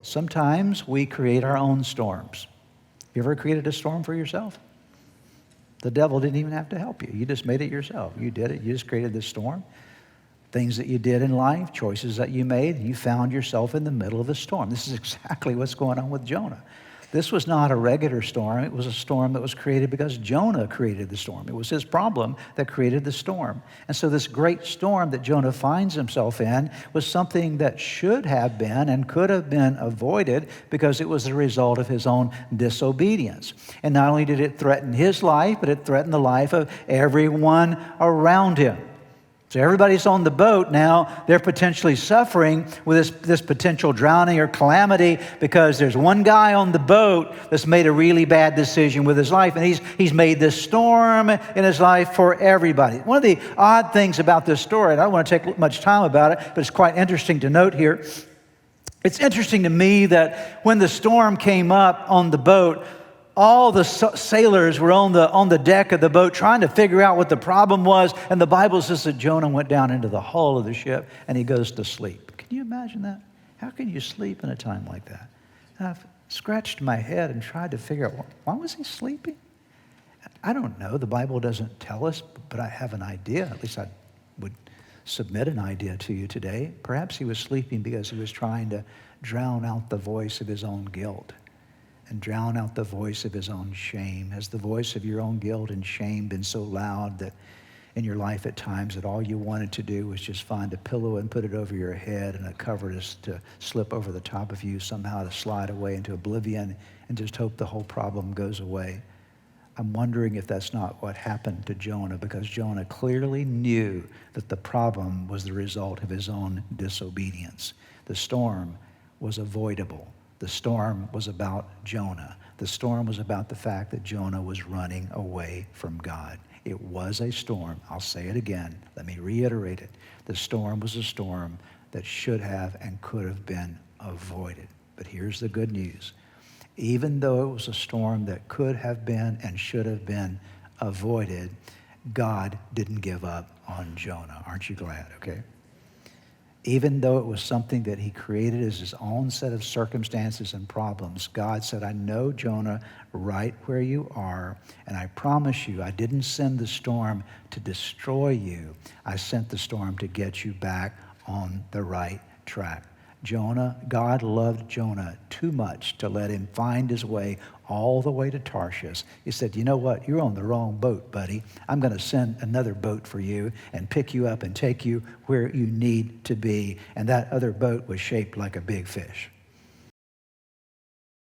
Sometimes we create our own storms. You ever created a storm for yourself? The devil didn't even have to help you. You just made it yourself. You did it. You just created this storm. Things that you did in life, choices that you made, and you found yourself in the middle of a storm. This is exactly what's going on with Jonah. This was not a regular storm. It was a storm that was created because Jonah created the storm. It was his problem that created the storm. And so this great storm that Jonah finds himself in was something that should have been and could have been avoided because it was the result of his own disobedience. And not only did it threaten his life, but it threatened the life of everyone around him. So everybody's on the boat now. They're potentially suffering with this potential drowning or calamity because there's one guy on the boat that's made a really bad decision with his life, and he's made this storm in his life for everybody. One of the odd things about this story, and I don't want to take much time about it, but it's quite interesting to note here. It's interesting to me that when the storm came up on the boat, all the sailors were on the deck of the boat trying to figure out what the problem was. And the Bible says that Jonah went down into the hull of the ship and he goes to sleep. Can you imagine that? How can you sleep in a time like that? And I've scratched my head and tried to figure out, why was he sleeping? I don't know. The Bible doesn't tell us, but I have an idea. At least I would submit an idea to you today. Perhaps he was sleeping because he was trying to drown out the voice of his own guilt and drown out the voice of his own shame. Has the voice of your own guilt and shame been so loud that in your life at times that all you wanted to do was just find a pillow and put it over your head and a cover to slip over the top of you, somehow to slide away into oblivion and just hope the whole problem goes away? I'm wondering if that's not what happened to Jonah, because Jonah clearly knew that the problem was the result of his own disobedience. The storm was avoidable. The storm was about Jonah. The storm was about the fact that Jonah was running away from God. It was a storm. I'll say it again. Let me reiterate it. The storm was a storm that should have and could have been avoided. But here's the good news. Even though it was a storm that could have been and should have been avoided, God didn't give up on Jonah. Aren't you glad? Okay. Even though it was something that he created as his own set of circumstances and problems, God said, I know, Jonah, right where you are, and I promise you, I didn't send the storm to destroy you. I sent the storm to get you back on the right track. God loved Jonah too much to let him find his way all the way to Tarshish. He said, you know what? You're on the wrong boat, buddy. I'm going to send another boat for you and pick you up and take you where you need to be. And that other boat was shaped like a big fish.